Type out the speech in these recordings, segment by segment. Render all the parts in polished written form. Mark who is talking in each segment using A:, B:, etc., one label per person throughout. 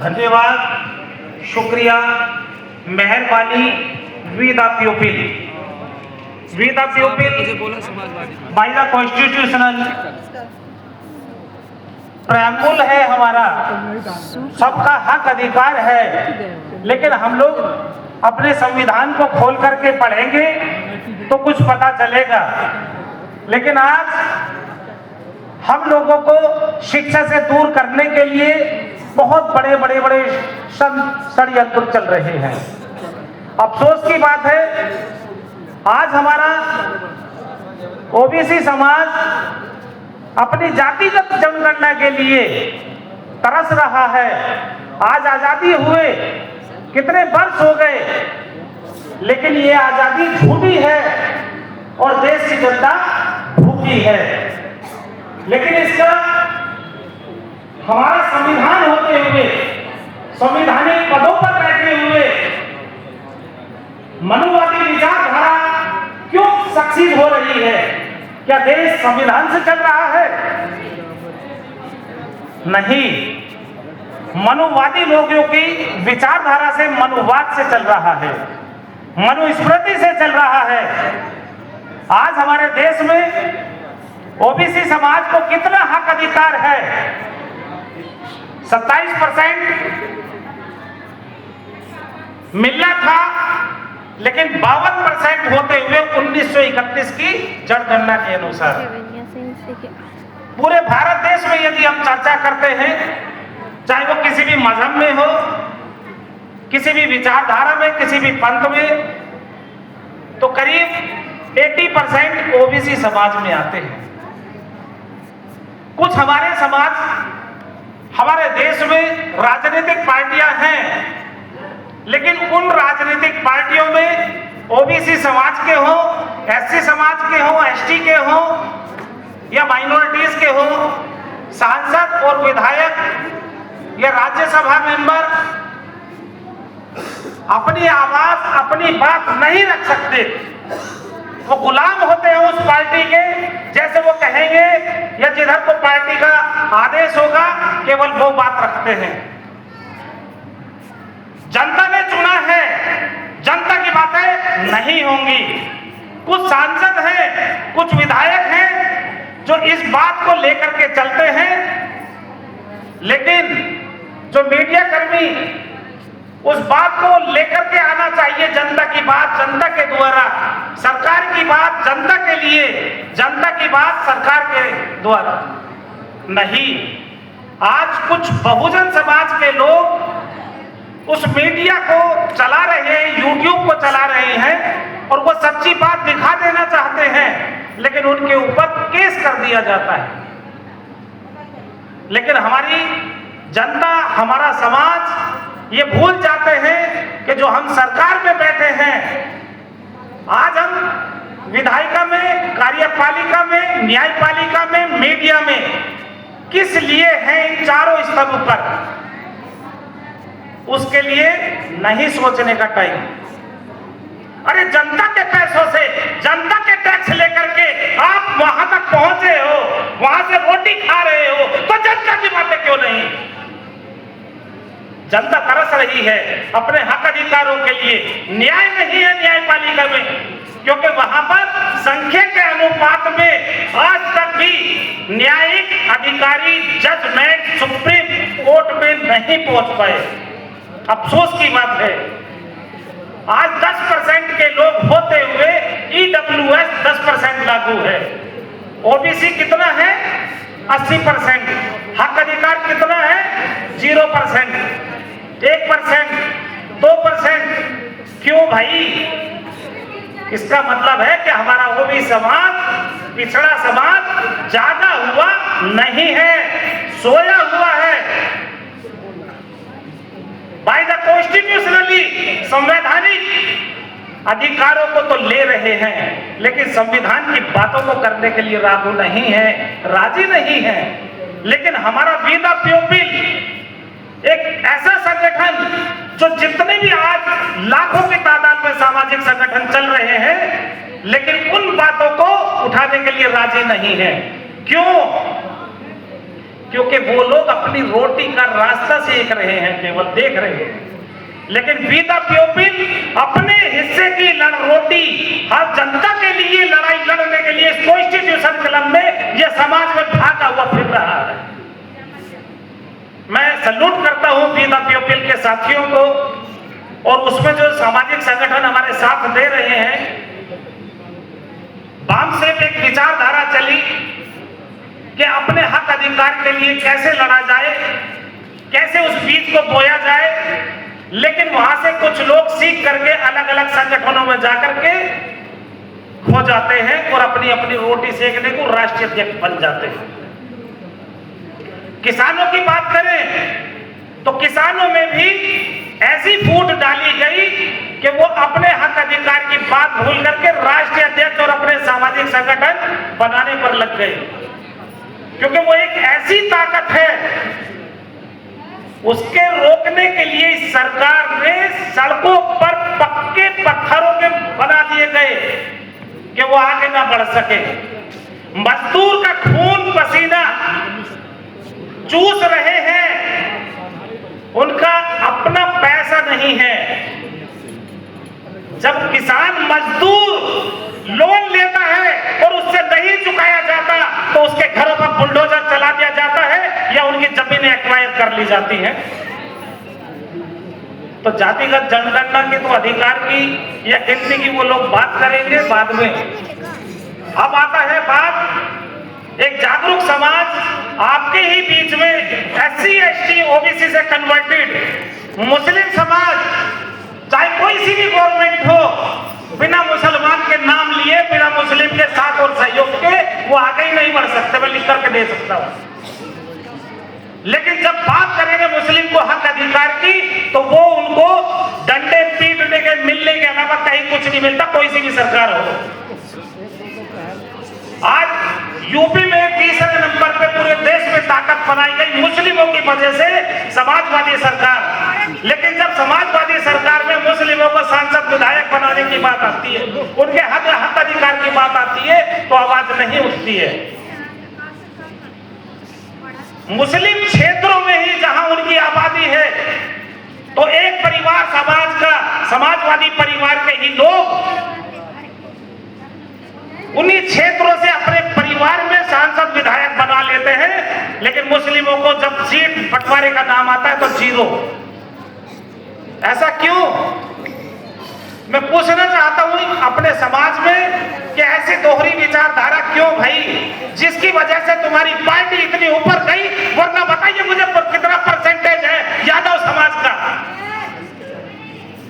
A: धन्यवाद, शुक्रिया, मेहरबानी। We the people, by the constitutional preamble है हमारा, सबका हक अधिकार है। लेकिन हम लोग अपने संविधान को खोल करके पढ़ेंगे तो कुछ पता चलेगा। लेकिन आज हम लोगों को शिक्षा से दूर करने के लिए बहुत बड़े षड्यंत्र चल रहे हैं। अफसोस की बात है, आज हमारा ओबीसी समाज अपनी जातिगत जनगणना के लिए तरस रहा है। आज आजादी हुए कितने वर्ष हो गए, लेकिन ये आजादी झूठी है और देश की जनता भूखी है। लेकिन इसका हमारा संविधान होते हुए, संवैधानिक पदों पर बैठे हुए मनुवादी विचारधारा क्यों सक्सीड हो रही है? क्या देश संविधान से चल रहा है? नहीं, मनुवादी लोगों की विचारधारा से, मनुवाद से चल रहा है, मनुस्मृति से चल रहा है। आज हमारे देश में ओबीसी समाज को कितना हक अधिकार है? 27% मिलना था, लेकिन 52% होते हुए 1931 की जनगणना के अनुसार पूरे भारत देश में यदि हम चर्चा करते हैं, चाहे वो किसी भी मजहब में हो, किसी भी विचारधारा में, किसी भी पंथ में, तो करीब 80% ओबीसी समाज में आते हैं। कुछ हमारे समाज, हमारे देश में राजनीतिक पार्टियां हैं, लेकिन उन राजनीतिक पार्टियों में ओबीसी समाज के हो, एससी समाज के हो, एसटी के हो या माइनॉरिटीज के हो, सांसद और विधायक या राज्यसभा मेंबर अपनी आवाज, अपनी बात नहीं रख सकते। वो गुलाम होते हैं उस पार्टी के, जैसे वो कहेंगे या जिधर को पार्टी का आदेश होगा केवल वो बात रखते हैं। जनता ने चुना है, जनता की बातें नहीं होंगी। कुछ सांसद हैं, कुछ विधायक हैं जो इस बात को लेकर के चलते हैं, लेकिन जो मीडिया कर्मी उस बात को लेकर के आना चाहिए, जनता की बात जनता के द्वारा, सरकार की बात जनता के लिए, जनता की बात सरकार के द्वारा नहीं। आज कुछ बहुजन समाज के लोग उस मीडिया को चला रहे हैं, यूट्यूब को चला रहे हैं और वो सच्ची बात दिखा देना चाहते हैं, लेकिन उनके ऊपर केस कर दिया जाता है। लेकिन हमारी जनता, हमारा समाज ये भूल जाते हैं कि जो हम सरकार में बैठे हैं, आज हम विधायिका में, कार्यपालिका में, न्यायपालिका में, मीडिया में किस लिए हैं इन चारों स्तंभ पर, उसके लिए नहीं सोचने का टाइम। अरे जनता के पैसों से, जनता के टैक्स लेकर के आप वहां तक पहुंचे हो, वहां से रोटी खा रहे हो, तो जनता की बातें क्यों नहीं? जनता तरस रही है अपने हक अधिकारों के लिए। न्याय नहीं है न्यायपालिका में, क्योंकि वहां पर संख्या के अनुपात में आज तक भी न्यायिक अधिकारी, जजमेंट सुप्रीम कोर्ट में नहीं पहुंच पाए। अफसोस की बात है, आज 10% के लोग होते हुए ईडब्ल्यूएस 10% लागू है। ओबीसी कितना है? 80%। हक अधिकार कितना है? 0%, 1%, 2%। क्यों भाई? इसका मतलब है कि हमारा ओबीसी समाज, पिछड़ा समाज जागा हुआ नहीं है, सोया हुआ है। बाय द कॉन्स्टिट्यूशनली, संवैधानिक अधिकारों को तो ले रहे हैं, लेकिन संविधान की बातों को करने के लिए राजी नहीं है, राजी नहीं है। लेकिन हमारा वी द पीपल एक ऐसा संगठन जो जितने भी आज लाखों की तादाद में सामाजिक संगठन चल रहे हैं, लेकिन उन बातों को उठाने के लिए राजी नहीं है। क्यों? क्योंकि वो लोग अपनी रोटी का रास्ता सीख रहे हैं, केवल देख रहे हैं। लेकिन वी द पीपल अपने हिस्से की रोटी हर जनता के लिए लड़ाई लड़ने के लिए इस कॉन्स्टिट्यूशन क्लब में ये समाज में भागा हुआ फिर रहा है। मैं सैल्यूट करता हूं वी द पीपल के साथियों को, और उसमें जो सामाजिक संगठन हमारे साथ दे रहे हैं। वाम से एक विचारधारा चली कि अपने हक अधिकार के लिए कैसे लड़ा जाए, कैसे उस बीज को बोया जाए। लेकिन वहां से कुछ लोग सीख करके अलग अलग संगठनों में जाकर के खो जाते हैं और अपनी अपनी रोटी सेकने को राष्ट्रीय अध्यक्ष बन जाते हैं। किसानों की बात करें तो किसानों में भी ऐसी फूट डाली गई कि वो अपने हक अधिकार की बात भूल करके राष्ट्रीय अध्यक्ष और अपने सामाजिक संगठन बनाने पर लग गए, क्योंकि वो एक ऐसी ताकत है, उसके रोकने के लिए इस सरकार ने सड़कों पर पक्के पत्थरों के बना दिए गए कि वो आगे ना बढ़ सके। मजदूर का खून पसीना चूस रहे हैं, उनका अपना पैसा नहीं है। जब किसान मजदूर लोन लेता है और उससे नहीं चुकाया जाता तो उसके घरों पर बुलडोजर चला दिया जाता है या उनकी जमीनें एक्वायर कर ली जाती हैं। तो जातिगत जनगणना के तो अधिकार की या गिनती की वो लोग बात करेंगे बाद में। अब आता है बात एक जागरूक समाज आपके ही बीच में SC ST OBC से कन्वर्टेड मुस्लिम समाज, चाहे कोई सी भी गवर्नमेंट हो, बिना मुसलमान के नाम लिए, बिना मुस्लिम के साथ और सहयोग के वो आगे ही नहीं बढ़ सकते। मैं लिख करके दे सकता हूं। लेकिन जब बात करेंगे मुस्लिम को हक अधिकार की तो वो उनको डंडे पीटने के मिलने के अलावा कहीं कुछ नहीं मिलता, कोई सी भी सरकार हो। आज यूपी में तीसरे नंबर पे पूरे देश में ताकत बनाई गई मुस्लिमों की वजह से, समाजवादी सरकार। लेकिन जब समाजवादी सरकार में मुस्लिमों को सांसद विधायक बनाने की बात आती है, उनके हक अधिकार की बात आती है, तो आवाज नहीं उठती है। मुस्लिम क्षेत्रों में ही जहां उनकी आबादी है, तो एक परिवार समाज का, समाजवादी परिवार के ही लोग उन्हीं क्षेत्रों से अपने परिवार में सांसद विधायक बना लेते हैं। लेकिन मुस्लिमों को जब सीट बंटवारे का नाम आता है तो जीरो। ऐसा क्यों? मैं पूछना चाहता हूं अपने समाज में कि ऐसी दोहरी विचारधारा क्यों भाई, जिसकी वजह से तुम्हारी पार्टी इतनी ऊपर गई। वरना बताइए मुझे कितना परसेंटेज है यादव समाज का।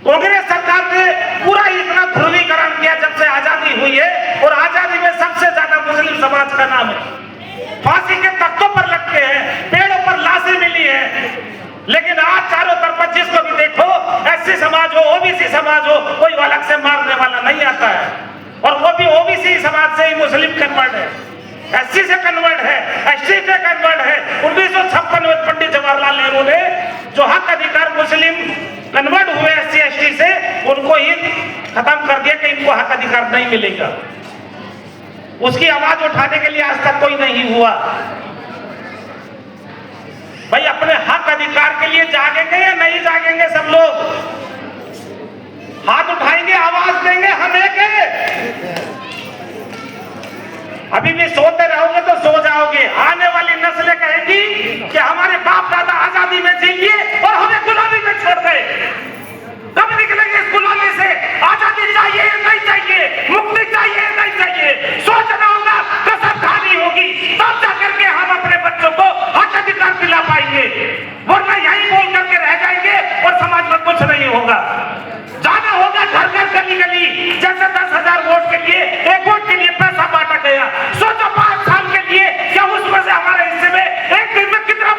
A: कांग्रेस सरकार ने पूरा इतना ध्रुवीकरण किया जब से आजादी हुई है, और आजादी में सबसे ज्यादा मुस्लिम समाज का नाम है। फांसी के तख्तों पर लटके हैं, पेड़ों पर लाशें मिली है। लेकिन आज चारों तरफ जिसको भी देखो, SC समाज हो, OBC समाज हो, कोई अलग से मारने वाला नहीं आता है। और वो भी OBC समाज से ही मुस्लिम कन्वर्ट है, SC से कन्वर्ट है, ST से कन्वर्ट है। 1956 में पंडित जवाहरलाल नेहरू ने जो हक अधिकार मुस्लिम कन्वर्ट हुए SC ST से, उनको ही खत्म कर दिया कि इनको हक अधिकार नहीं मिलेगा। उसकी आवाज उठाने के लिए आज तक कोई नहीं हुआ। भाई अपने हक अधिकार के लिए जागेंगे या नहीं जागेंगे? सब लोग हाथ उठाएंगे, आवाज देंगे, हम एक हैं। अभी भी सोते रहोगे तो सो जाओगे। आने वाली नस्लें कहेंगी कि हमारे बाप दादा आजादी में जी लिए और हमें गुलामी में छोड़ गए। कब निकलेंगे इस गुलामी से? आजादी चाहिए या नहीं चाहिए? मुक्ति चाहिए या नहीं चाहिए? सोचना होगा, कसम खानी होगी, तब जाकर के हम अपने बच्चों को हक अधिकार दिला पाएंगे। वरना यही बोल करके रह जाएंगे और समाज में कुछ नहीं होगा। जाना होगा घर घर, गली गली। जैसे 10,000 वोट के लिए, एक वोट के लिए पैसा बांटा गया, सोचो 5 साल के लिए क्या उसमें से हमारे हिस्से में एक दिन में कितना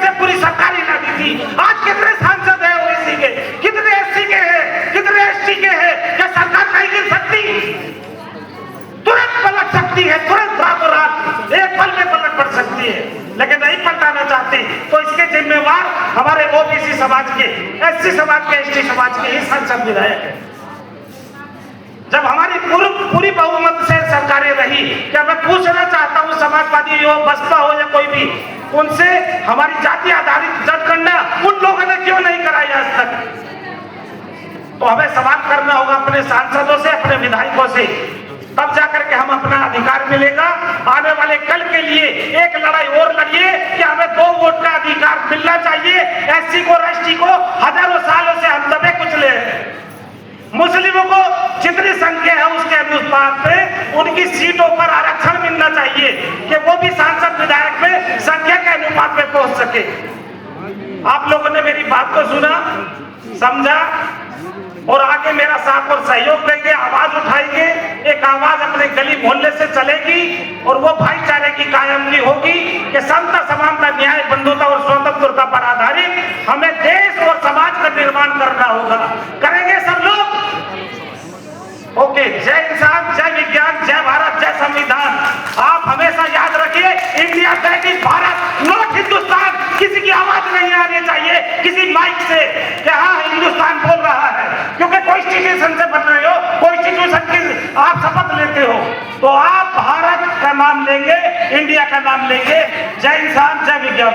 A: से पूरी सरकार हिला दी थी। आज कितने सांसद है ओबीसी के, कितने एससी के हैं, कितने एसटी के हैं? क्या सरकार नहीं गिर सकती? तुरंत पलट सकती है, तुरंत रातों रात एक पल में पलट पड़ सकती है, लेकिन नहीं पलटाना चाहती। तो इसके जिम्मेवार हमारे ओबीसी समाज के, एससी समाज के, एसटी समाज के ही सांसद विधायक है। जब हमारी पूरी बहुमत से सरकारें रही, क्या मैं पूछना चाहता हूं समाजवादी हो, बसपा हो या कोई भी, उनसे हमारी जाति आधारित जनगणना उन लोगों ने क्यों नहीं कराई आज तक? तो हमें सवाल करना होगा अपने सांसदों से, अपने विधायकों से, तब जाकर के हम अपना अधिकार मिलेगा। आने वाले कल के लिए एक लड़ाई और लड़िए कि हमें 2 वोट का अधिकार मिलना चाहिए। एससी को, एसटी को हजारों सालों से हम दबे कुचले हैं। मुस्लिमों को जितनी संख्या है उसके अनुपात में उनकी सीटों पर आरक्षण मिलना चाहिए कि वो भी सांसद विधायक में संख्या के अनुपात में पहुंच सके। आप लोगों ने मेरी बात को सुना, समझा और आगे मेरा साथ और सहयोग देंगे, आवाज उठाएंगे। एक आवाज अपने गली मोहल्ले से चलेगी और वो भाईचारे की कायमनी होगी कि समता, समानता, न्याय, बंधुता और स्वतंत्रता पर आधारित हमें देश और समाज का निर्माण करना होगा। करेंगे सब लोग? ओके। जय इंसान, जय विज्ञान, जय भारत, जय संविधान। आप हमेशा याद रखिए, India that is Bharat, not Hindustan. किसी की आवाज नहीं आनी चाहिए किसी माइक से कि हाँ हिंदुस्तान बोल रहा है, क्योंकि कॉन्स्टिट्यूशन से बन रहे हो, कॉन्स्टिट्यूशन की आप शपथ लेते हो तो आप भारत का नाम लेंगे, इंडिया का नाम लेंगे। जय इंसान, जय विज्ञान।